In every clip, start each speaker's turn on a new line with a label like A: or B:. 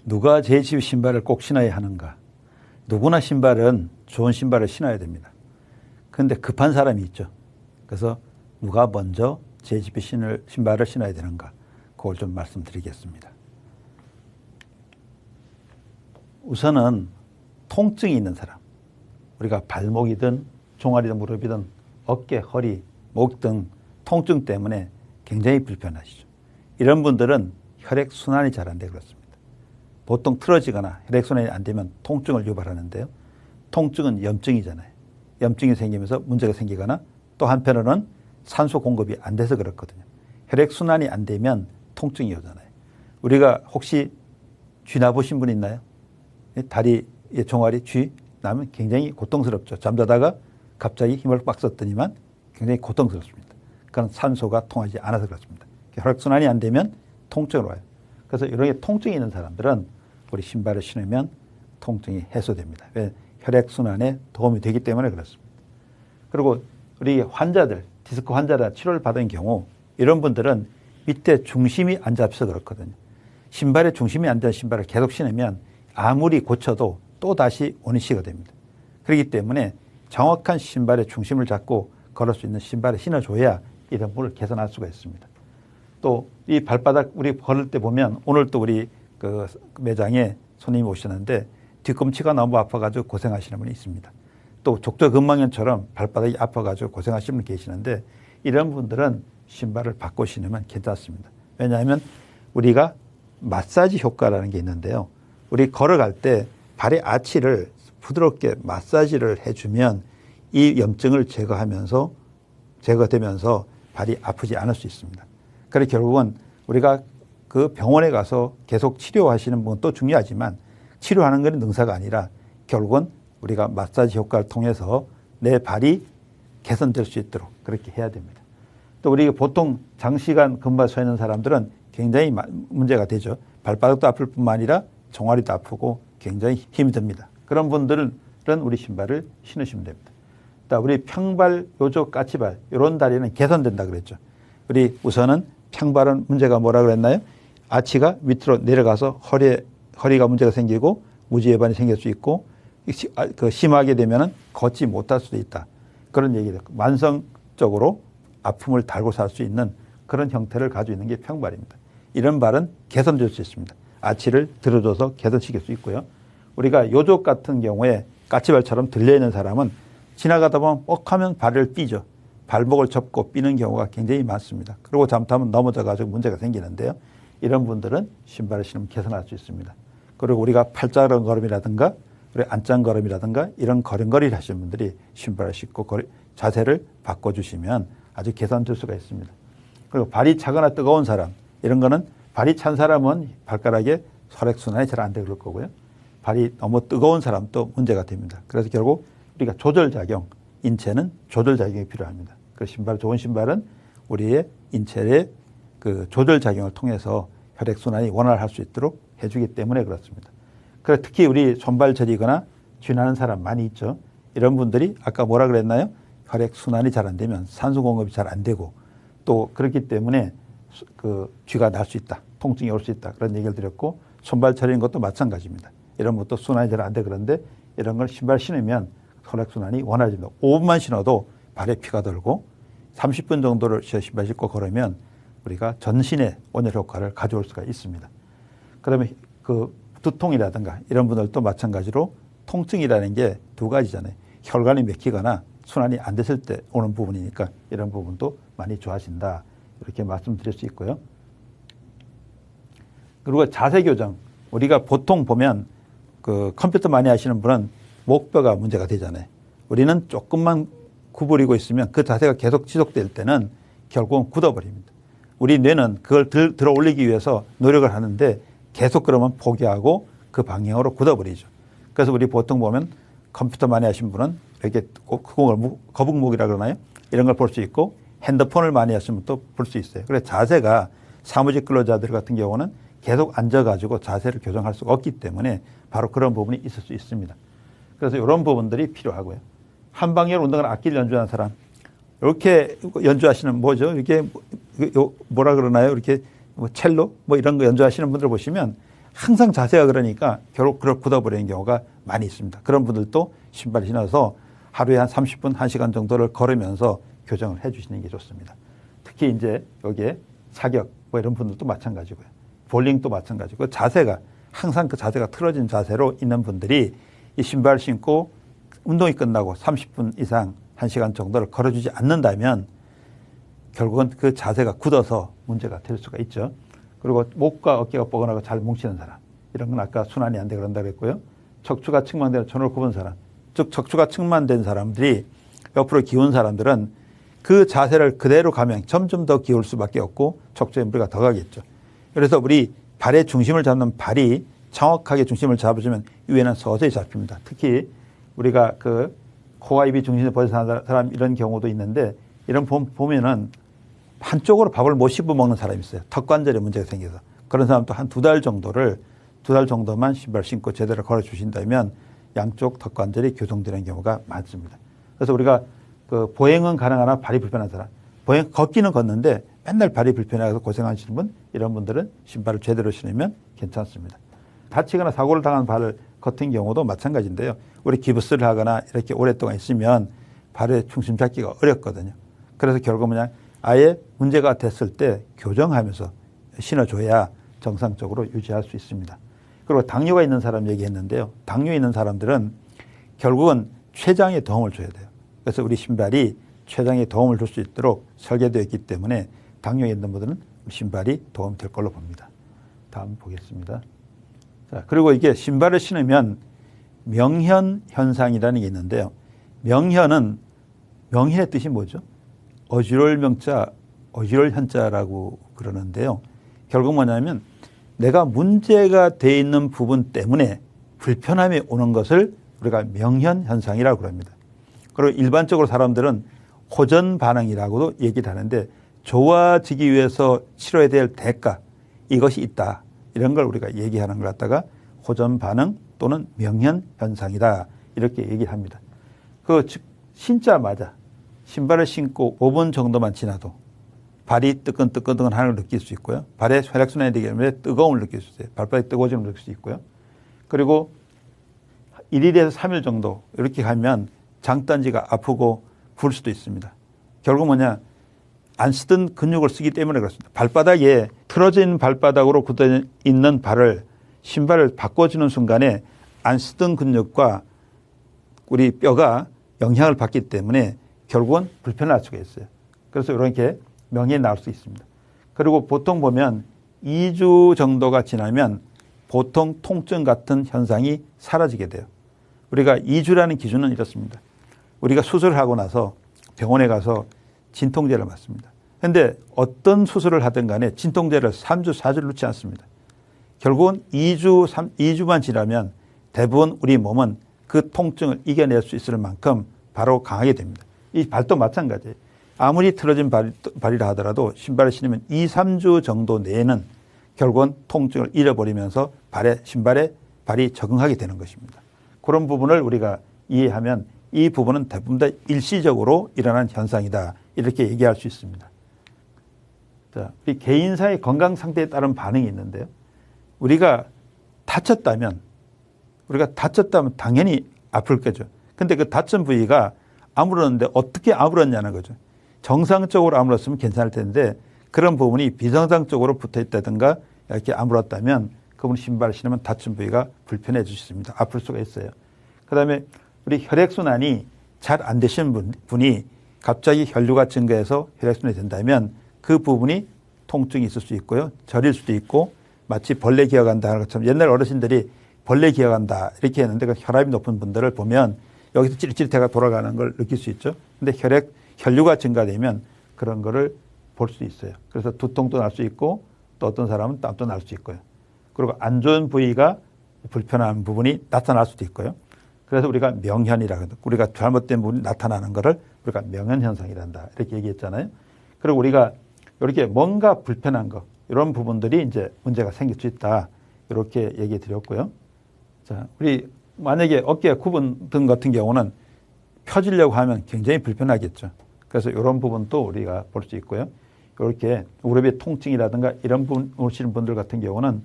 A: 누가 JHB 신발을 꼭 신어야 하는가? 누구나 신발은 좋은 신발을 신어야 됩니다. 그런데 급한 사람이 있죠. 그래서 누가 먼저 JHB 신발을 신어야 되는가? 그걸 좀 말씀드리겠습니다. 우선은 통증이 있는 사람. 우리가 발목이든 종아리든 무릎이든 어깨, 허리, 목 등 통증 때문에 굉장히 불편하시죠. 이런 분들은 혈액순환이 잘 안 되고 그렇습니다. 보통 틀어지거나 혈액순환이 안 되면 통증을 유발하는데요. 통증은 염증이잖아요. 염증이 생기면서 문제가 생기거나 또 한편으로는 산소 공급이 안 돼서 그렇거든요. 혈액순환이 안 되면 통증이 오잖아요. 우리가 혹시 쥐 나보신 분 있나요? 다리, 종아리, 쥐 나면 굉장히 고통스럽죠. 잠자다가 갑자기 힘을 빡 썼더니만 굉장히 고통스럽습니다. 그건 산소가 통하지 않아서 그렇습니다. 혈액순환이 안 되면 통증을 와요. 그래서 이런 게 통증이 있는 사람들은 우리 신발을 신으면 통증이 해소됩니다. 왜? 혈액순환에 도움이 되기 때문에 그렇습니다. 그리고 우리 환자들, 디스크 환자라 치료를 받은 경우 이런 분들은 밑에 중심이 안 잡혀서 그렇거든요. 신발의 중심이 안 되는 신발을 계속 신으면 아무리 고쳐도 또 다시 원위치가 됩니다. 그렇기 때문에 정확한 신발의 중심을 잡고 걸을 수 있는 신발을 신어줘야 이런 부분을 개선할 수가 있습니다. 또 이 발바닥 우리 걸을 때 보면 오늘 또 우리 그 매장에 손님이 오시는데 뒤꿈치가 너무 아파가지고 고생하시는 분이 있습니다. 또 족저근막염처럼 발바닥이 아파가지고 고생하시는 분이 계시는데 이런 분들은 신발을 바꿔 신으면 괜찮습니다. 왜냐하면 우리가 마사지 효과라는 게 있는데요. 우리 걸어갈 때 발의 아치를 부드럽게 마사지를 해주면 이 염증을 제거되면서 발이 아프지 않을 수 있습니다. 그래서 결국은 우리가 그 병원에 가서 계속 치료하시는 분은 또 중요하지만 치료하는 건 능사가 아니라 결국은 우리가 마사지 효과를 통해서 내 발이 개선될 수 있도록 그렇게 해야 됩니다. 또 우리 보통 장시간 근무에 서 있는 사람들은 굉장히 문제가 되죠. 발바닥도 아플 뿐만 아니라 종아리도 아프고 굉장히 힘이 듭니다. 그런 분들은 우리 신발을 신으시면 됩니다. 우리 평발, 요조, 까치발 이런 다리는 개선된다 그랬죠. 우리 우선은 평발은 문제가 뭐라 그랬나요? 아치가 밑으로 내려가서 허리가 문제가 생기고 무지외반이 생길 수 있고 심하게 되면은 걷지 못할 수도 있다. 그런 얘기를 만성적으로 아픔을 달고 살 수 있는 그런 형태를 가지고 있는 게 평발입니다. 이런 발은 개선될 수 있습니다. 아치를 들어줘서 개선시킬 수 있고요. 우리가 요족 같은 경우에 까치발처럼 들려있는 사람은 지나가다 보면 뻑하면 발을 삐죠. 발목을 접고 삐는 경우가 굉장히 많습니다. 그리고 잘못하면 넘어져가지고 문제가 생기는데요. 이런 분들은 신발을 신으면 개선할 수 있습니다. 그리고 우리가 팔자른 걸음이라든가 안짱 걸음이라든가 이런 걸음걸이를 하시는 분들이 신발을 신고 자세를 바꿔주시면 아주 개선될 수가 있습니다. 그리고 발이 차거나 뜨거운 사람 이런 거는 발이 찬 사람은 발가락에 혈액순환이 잘 안 되고 그럴 거고요. 발이 너무 뜨거운 사람도 문제가 됩니다. 그래서 결국 우리가 조절작용, 인체는 조절작용이 필요합니다. 그래서 좋은 신발은 우리의 인체의 그 조절작용을 통해서 혈액순환이 원활할 수 있도록 해주기 때문에 그렇습니다. 그래서 특히 우리 손발 저리거나 쥐나는 사람 많이 있죠. 이런 분들이 아까 뭐라 그랬나요? 혈액순환이 잘 안 되면 산소 공급이 잘 안 되고 또 그렇기 때문에 그 쥐가 날 수 있다. 통증이 올 수 있다. 그런 얘기를 드렸고 손발 저리는 것도 마찬가지입니다. 이런 것도 순환이 잘 안 돼 그런데 이런 걸 신발 신으면 혈액순환이 원활해집니다. 5분만 신어도 발에 피가 돌고 30분 정도를 신발 신고 걸으면 우리가 전신의 온열 효과를 가져올 수가 있습니다. 그러면 그 두통이라든가 이런 분들도 마찬가지로 통증이라는 게 두 가지잖아요. 혈관이 막히거나 순환이 안 됐을 때 오는 부분이니까 이런 부분도 많이 좋아진다. 이렇게 말씀드릴 수 있고요. 그리고 자세 교정. 우리가 보통 보면 그 컴퓨터 많이 하시는 분은 목뼈가 문제가 되잖아요. 우리는 조금만 구부리고 있으면 그 자세가 계속 지속될 때는 결국은 굳어버립니다. 우리 뇌는 그걸 들어 올리기 위해서 노력을 하는데 계속 그러면 포기하고 그 방향으로 굳어버리죠. 그래서 우리 보통 보면 컴퓨터 많이 하신 분은 이렇게 거북목이라 그러나요? 이런 걸 볼 수 있고 핸드폰을 많이 하시면 또 볼 수 있어요. 그래서 자세가 사무직 근로자들 같은 경우는 계속 앉아가지고 자세를 교정할 수가 없기 때문에 바로 그런 부분이 있을 수 있습니다. 그래서 이런 부분들이 필요하고요. 한방열 운동을 악기를 연주하는 사람 이렇게 연주하시는 뭐죠? 이렇게 뭐라 그러나요? 이렇게 첼로 뭐 이런 거 연주하시는 분들 보시면 항상 자세가 그러니까 결국 그걸 굳어버리는 경우가 많이 있습니다. 그런 분들도 신발을 신어서 하루에 한 30분, 1시간 정도를 걸으면서 교정을 해 주시는 게 좋습니다. 특히 이제 여기에 사격 뭐 이런 분들도 마찬가지고요. 볼링도 마찬가지고 자세가 항상 그 자세가 틀어진 자세로 있는 분들이 이 신발 신고 운동이 끝나고 30분 이상 1시간 정도를 걸어주지 않는다면 결국은 그 자세가 굳어서 문제가 될 수가 있죠. 그리고 목과 어깨가 뻐근하고 잘 뭉치는 사람, 이런 건 아까 순환이 안 돼 그런다 그랬고요. 척추가 측만되는 전을 굽은 사람, 즉 척추가 측만된 사람들이 옆으로 기운 사람들은 그 자세를 그대로 가면 점점 더 기울 수밖에 없고 척추에 무리가 더 가겠죠. 그래서 우리 발의 중심을 잡는 발이 정확하게 중심을 잡으시면 위에는 서서히 잡힙니다. 특히 우리가 그 코와 입이 중심을 벗어나는 사람 이런 경우도 있는데 이런 보면은 한쪽으로 밥을 못 씹어 먹는 사람이 있어요. 턱관절에 문제가 생겨서. 그런 사람도 한 2달 정도만 신발 신고 제대로 걸어 주신다면 양쪽 턱관절이 교정되는 경우가 많습니다. 그래서 우리가 그 보행은 가능하나 발이 불편한 사람, 걷기는 걷는데 맨날 발이 불편해서 고생하시는 분, 이런 분들은 신발을 제대로 신으면 괜찮습니다. 다치거나 사고를 당한 발 같은 경우도 마찬가지인데요. 우리 기부스를 하거나 이렇게 오랫동안 있으면 발의 중심 잡기가 어렵거든요. 그래서 결국 그냥 아예 문제가 됐을 때 교정하면서 신어줘야 정상적으로 유지할 수 있습니다. 그리고 당뇨가 있는 사람 얘기했는데요. 당뇨 있는 사람들은 결국은 췌장에 도움을 줘야 돼요. 그래서 우리 신발이 췌장에 도움을 줄 수 있도록 설계되어 있기 때문에 당뇨 있는 분들은 신발이 도움이 될 걸로 봅니다. 다음 보겠습니다. 자, 그리고 이게 신발을 신으면 명현 현상이라는 게 있는데요. 명현의 뜻이 뭐죠? 어지러울 명자, 어지러울 현자라고 그러는데요. 결국 뭐냐면 내가 문제가 돼 있는 부분 때문에 불편함이 오는 것을 우리가 명현 현상이라고 합니다. 그리고 일반적으로 사람들은 호전 반응이라고도 얘기를 하는데 좋아지기 위해서 치러야 될 대가, 이것이 있다. 이런 걸 우리가 얘기하는 걸 갖다가 호전 반응 또는 명현 현상이다. 이렇게 얘기를 합니다. 즉 신자마자 신발을 신고 5분 정도만 지나도 발이 뜨끈뜨끈하는 걸 느낄 수 있고요. 발에 혈액순환이 되기 때문에 뜨거움을 느낄 수 있어요. 발바닥이 뜨거워짐을 느낄 수 있고요. 그리고 1일에서 3일 정도 이렇게 가면 장단지가 아프고 부을 수도 있습니다. 결국 뭐냐, 안 쓰던 근육을 쓰기 때문에 그렇습니다. 발바닥에 틀어진 발바닥으로 굳어 있는 발을 신발을 바꿔주는 순간에 안 쓰던 근육과 우리 뼈가 영향을 받기 때문에 결국은 불편할 수가 있어요. 그래서 이렇게 명이 나올 수 있습니다. 그리고 보통 보면 2주 정도가 지나면 보통 통증 같은 현상이 사라지게 돼요. 우리가 2주라는 기준은 이렇습니다. 우리가 수술을 하고 나서 병원에 가서 진통제를 맞습니다. 그런데 어떤 수술을 하든 간에 진통제를 3주, 4주를 놓지 않습니다. 결국은 2주만 지나면 대부분 우리 몸은 그 통증을 이겨낼 수 있을 만큼 바로 강하게 됩니다. 이 발도 마찬가지예요. 아무리 틀어진 발이라 하더라도 신발을 신으면 2, 3주 정도 내에는 결국은 통증을 잃어버리면서 신발에 발이 적응하게 되는 것입니다. 그런 부분을 우리가 이해하면 이 부분은 대부분 다 일시적으로 일어난 현상이다. 이렇게 얘기할 수 있습니다. 자, 우리 개인사의 건강 상태에 따른 반응이 있는데요. 우리가 다쳤다면 당연히 아플 거죠. 근데 그 다친 부위가 아물었는데 어떻게 아물었냐는 거죠. 정상적으로 아물었으면 괜찮을 텐데 그런 부분이 비정상적으로 붙어 있다든가 이렇게 아물었다면 그분 신발을 신으면 다친 부위가 불편해질 수 있습니다. 아플 수가 있어요. 그 다음에 우리 혈액순환이 잘 안 되시는 분이 갑자기 혈류가 증가해서 혈액순환이 된다면 그 부분이 통증이 있을 수 있고요. 저릴 수도 있고 마치 벌레 기어간다 하는 것처럼 옛날 어르신들이 벌레 기어간다 이렇게 했는데 그 혈압이 높은 분들을 보면 여기서 찌릿찌릿해가 돌아가는 걸 느낄 수 있죠. 근데 혈류가 증가되면 그런 거를 볼 수 있어요. 그래서 두통도 날 수 있고 또 어떤 사람은 땀도 날 수 있고요. 그리고 안 좋은 부위가 불편한 부분이 나타날 수도 있고요. 그래서 우리가 명현이라고 우리가 잘못된 부분이 나타나는 거를 우리가 명현 현상이란다 이렇게 얘기했잖아요. 그리고 우리가 이렇게 뭔가 불편한 거 이런 부분들이 이제 문제가 생길 수 있다 이렇게 얘기해 드렸고요. 자, 우리 만약에 어깨 굽은 등 같은 경우는 펴지려고 하면 굉장히 불편하겠죠. 그래서 이런 부분도 우리가 볼 수 있고요. 이렇게 무릎의 통증이라든가 이런 부분 오시는 분들 같은 경우는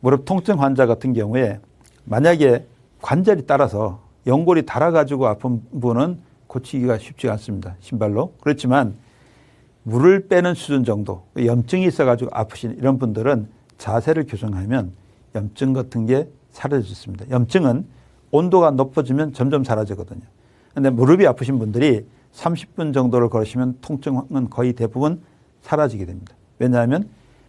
A: 무릎 통증 환자 같은 경우에 만약에 관절이 따라서 연골이 닳아가지고 아픈 분은 고치기가 쉽지 않습니다. 신발로. 그렇지만 물을 빼는 수준 정도, 염증이 있어가지고 아프신 이런 분들은 자세를 교정하면 염증 같은 게 사라질 수 있습니다. 염증은 온도가 높아지면 점점 사라지거든요. 그런데 무릎이 아프신 분들이 30분 정도를 걸으시면 통증은 거의 대부분 사라지게 됩니다. 왜냐하면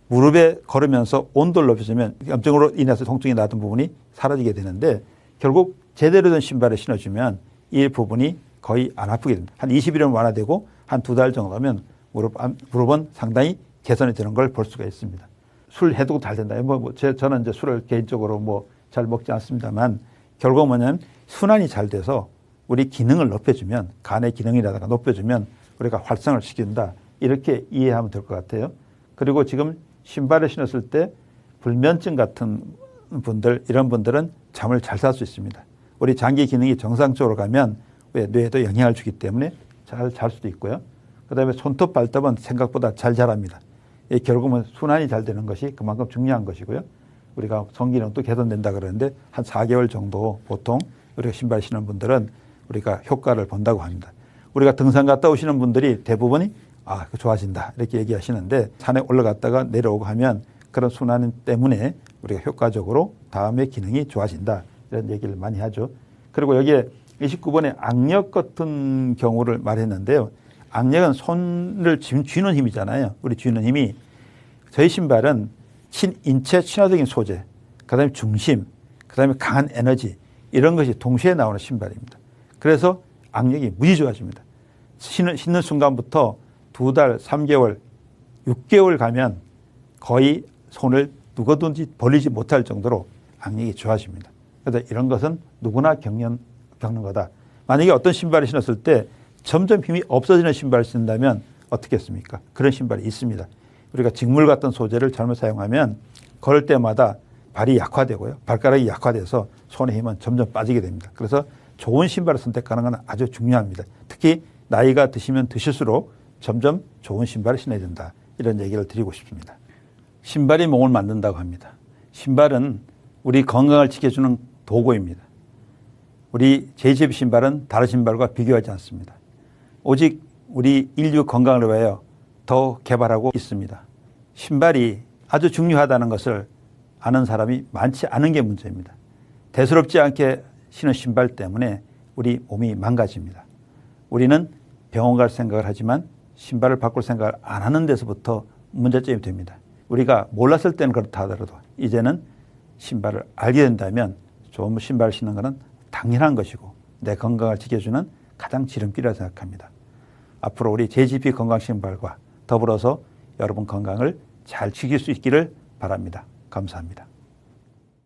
A: 무릎에 걸으면서 온도를 높여주면 염증으로 인해서 통증이 나던 부분이 사라지게 되는데 결국 제대로 된 신발을 신어주면 이 부분이 거의 안 아프게 됩니다. 한 20일은 완화되고 한 2달 정도면 무릎은 상당히 개선이 되는 걸 볼 수가 있습니다. 술 해독도 잘 된다. 저는 이제 술을 개인적으로 잘 먹지 않습니다만 결국 뭐냐면 순환이 잘 돼서 우리 기능을 높여주면 간의 기능이라든가 높여주면 우리가 활성을 시킨다. 이렇게 이해하면 될 것 같아요. 그리고 지금 신발을 신었을 때 불면증 같은 분들 이런 분들은 잠을 잘 잘 수 있습니다. 우리 장기 기능이 정상적으로 가면 뇌에도 영향을 주기 때문에 잘 잘 수도 있고요. 그다음에 손톱 발톱은 생각보다 잘 자랍니다. 결국은 순환이 잘 되는 것이 그만큼 중요한 것이고요. 우리가 성기능도 개선된다 그러는데 한 4개월 정도 보통 우리가 신발 신는 분들은 우리가 효과를 본다고 합니다. 우리가 등산 갔다 오시는 분들이 대부분이 좋아진다 이렇게 얘기하시는데 산에 올라갔다가 내려오고 하면 그런 순환 때문에 우리가 효과적으로 다음에 기능이 좋아진다 이런 얘기를 많이 하죠. 그리고 여기에 29번에 악력 같은 경우를 말했는데요. 악력은 손을 쥐는 힘이잖아요. 우리 쥐는 힘이 저희 신발은 인체 친화적인 소재, 그다음에 중심, 그다음에 강한 에너지 이런 것이 동시에 나오는 신발입니다. 그래서 악력이 무지 좋아집니다. 신는 순간부터 2달, 3개월, 6개월 가면 거의 손을 누구든지 벌리지 못할 정도로 악력이 좋아집니다. 그래서 이런 것은 누구나 겪는 거다. 만약에 어떤 신발을 신었을 때 점점 힘이 없어지는 신발을 신다면 어떻겠습니까? 그런 신발이 있습니다. 우리가 직물 같은 소재를 잘못 사용하면 걸을 때마다 발이 약화되고요. 발가락이 약화돼서 손의 힘은 점점 빠지게 됩니다. 그래서 좋은 신발을 선택하는 건 아주 중요합니다. 특히 나이가 드시면 드실수록 점점 좋은 신발을 신어야 된다. 이런 얘기를 드리고 싶습니다. 신발이 몸을 만든다고 합니다. 신발은 우리 건강을 지켜주는 도구입니다. 우리 JCB 신발은 다른 신발과 비교하지 않습니다. 오직 우리 인류 건강을 위하여 더 개발하고 있습니다. 신발이 아주 중요하다는 것을 아는 사람이 많지 않은 게 문제입니다. 대수롭지 않게 신은 신발 때문에 우리 몸이 망가집니다. 우리는 병원 갈 생각을 하지만 신발을 바꿀 생각을 안 하는 데서부터 문제점이 됩니다. 우리가 몰랐을 때는 그렇다 하더라도 이제는 신발을 알게 된다면 좋은 신발을 신는 것은 당연한 것이고 내 건강을 지켜주는 가장 지름길이라고 생각합니다. 앞으로 우리 JGP 건강신발과 더불어서 여러분 건강을 잘 지킬 수 있기를 바랍니다. 감사합니다.